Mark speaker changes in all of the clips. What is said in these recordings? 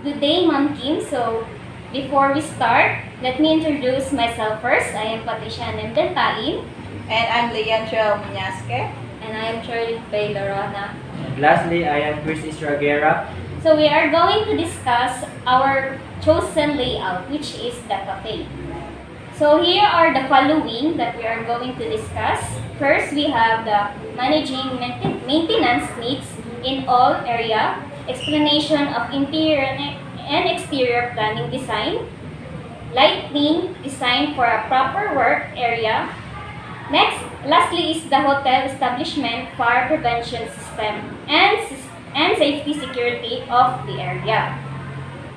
Speaker 1: Good day, Ma'am Kim. So, before we start, let me introduce myself first. I am Patricia Nemdentain.
Speaker 2: And I'm Leandra Munyaske.
Speaker 1: And I am Charlie Pay Lorana.
Speaker 3: And lastly, I am Chris Israguera.
Speaker 1: So, we are going to discuss our chosen layout, which is the cafe. So, here are the following that we are going to discuss. First, we have the managing maintenance needs in all area, explanation of interior and exterior planning design, lighting design for a proper work area. Next, lastly is the hotel establishment fire prevention system and safety security of the area.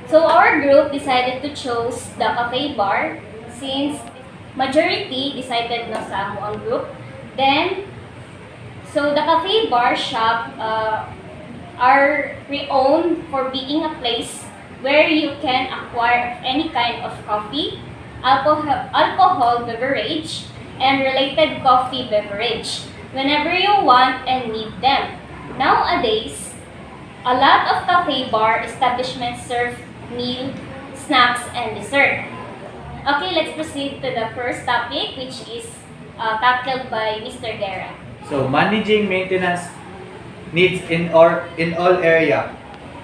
Speaker 1: So our group decided to choose the cafe bar since majority decided no sa among group. Then, so the cafe bar shop are renowned for being a place where you can acquire any kind of coffee, alcohol beverage, and related coffee beverage whenever you want and need them. Nowadays, a lot of cafe bar establishments serve meal, snacks, and dessert. Okay, let's proceed to the first topic, which is tackled by Mr. Guerra.
Speaker 3: So, managing maintenance needs in all area.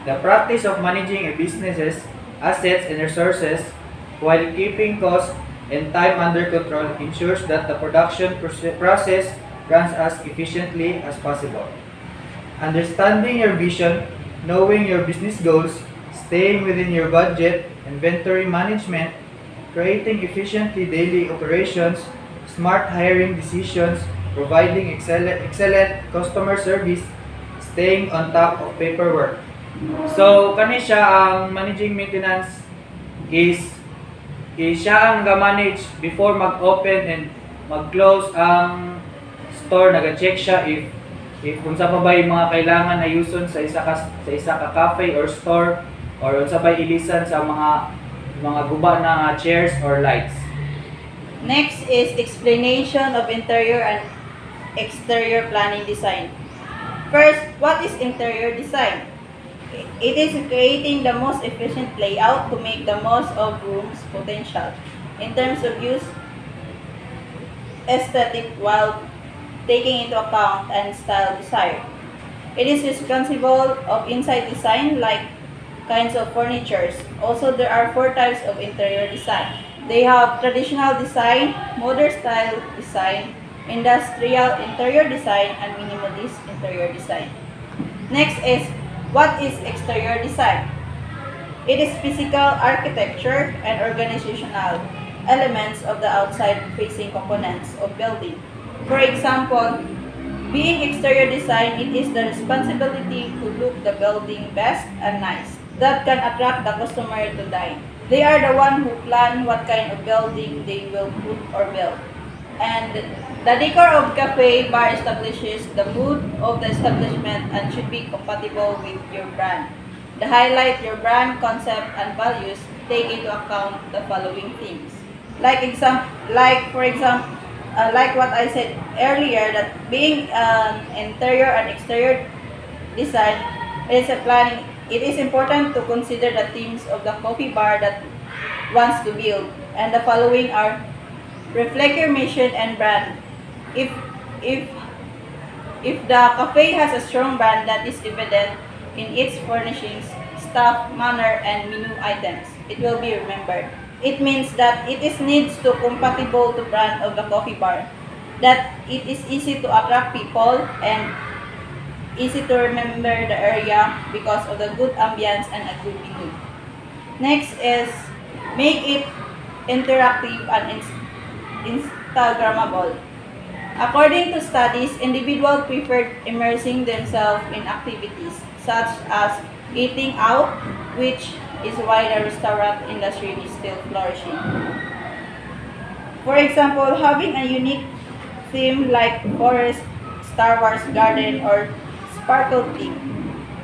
Speaker 3: The practice of managing a business's assets and resources while keeping costs and time under control ensures that the production process runs as efficiently as possible. Understanding your vision, knowing your business goals, staying within your budget, inventory management, creating efficiently daily operations, smart hiring decisions, providing excellent customer service, staying on top of paperwork. So, kani siya ang managing maintenance is siya ang ga-manage before mag-open and mag-close ang store. Naga-check siya if kung sa pa ba yung mga kailangan na yuson sa isa ka cafe or store or unsa ba ilisan sa mga guba na chairs or lights.
Speaker 2: Next is explanation of interior and exterior planning design. First, what is interior design? It is creating the most efficient layout to make the most of room's potential in terms of use, aesthetic, while taking into account and style desired. It is responsible of inside design like kinds of furnitures. Also, there are 4 types of interior design. They have traditional design, modern style design, industrial interior design, and minimalist interior design. Next is, what is exterior design? It is physical architecture and organizational elements of the outside facing components of building. For example, being exterior design, it is the responsibility to look the building best and nice that can attract the customer to dine. They are the one who plan what kind of building they will put or build. And the decor of cafe bar establishes the mood of the establishment and should be compatible with your brand. To highlight your brand concept and values, take into account the following themes. Like for example, like what I said earlier, that being an interior and exterior design is a planning. It is important to consider the themes of the coffee bar that wants to build, and the following are: reflect your mission and brand. If the cafe has a strong brand that is evident in its furnishings, staff, manner, and menu items, it will be remembered. It means that it is needs to compatible to brand of the coffee bar, that it is easy to attract people and easy to remember the area because of the good ambience and a good menu. Next is, make it interactive and Instagrammable. According to studies, individuals prefer immersing themselves in activities such as eating out, which is why the restaurant industry is still flourishing. For example, having a unique theme like forest, Star Wars garden, or sparkle theme,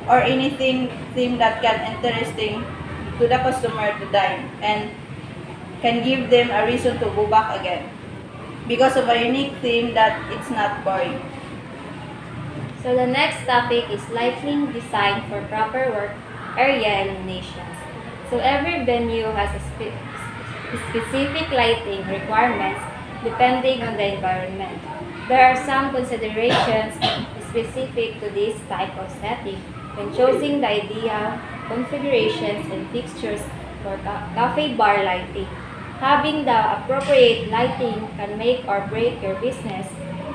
Speaker 2: or anything theme that can interesting to the customer to dine and can give them a reason to go back again because of a unique theme that it's not boring.
Speaker 1: So the next topic is lighting design for proper work area illuminations.
Speaker 4: So every venue has a specific lighting requirements depending on the environment. There are some considerations specific to this type of setting when choosing the ideal configurations and fixtures for cafe bar lighting. Having the appropriate lighting can make or break your business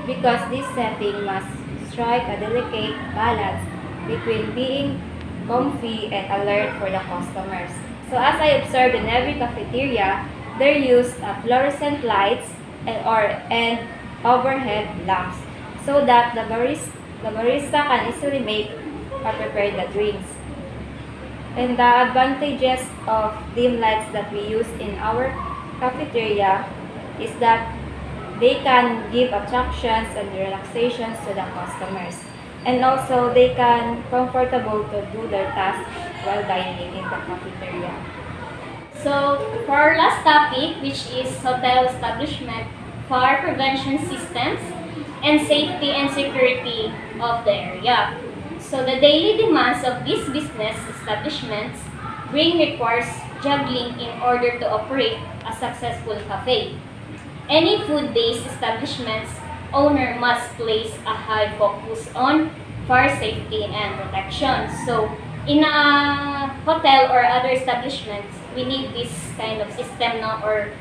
Speaker 4: because this setting must strike a delicate balance between being comfy and alert for the customers. So as I observed in every cafeteria, there used fluorescent lights and overhead lamps so that the barista can easily make or prepare the drinks. And the advantages of dim lights that we use in our cafeteria is that they can give attractions and relaxations to the customers. And also, they can comfortable to do their tasks while dining in the cafeteria.
Speaker 1: So, for our last topic, which is hotel establishment, fire prevention systems, and safety and security of the area. So, the daily demands of these business establishments requires juggling in order to operate a successful cafe. Any food-based establishment's owner must place a high focus on fire safety and protection. So, in a hotel or other establishments, we need this kind of system now or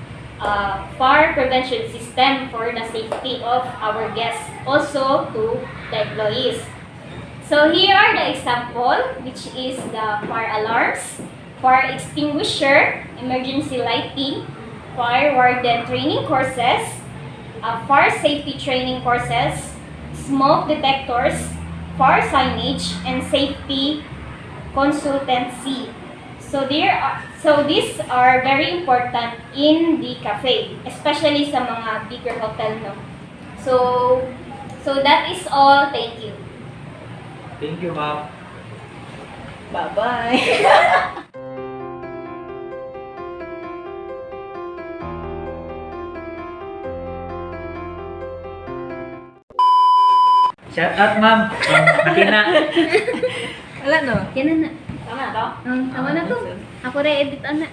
Speaker 1: fire prevention system for the safety of our guests, also to the employees. So here are the example, which is the fire alarms, fire extinguisher, emergency lighting, fire warden training courses, fire safety training courses, smoke detectors, fire signage, and safety consultancy. So these are very important in the cafe, especially sa mga bigger hotel, no. So that is all. Thank you.
Speaker 3: Thank you, ma'am.
Speaker 2: Bye-bye.
Speaker 3: Shout out, ma'am. Makina.
Speaker 4: Wala no?
Speaker 1: Yan na. Tama na to?
Speaker 4: Tama na to. Ako na edit na.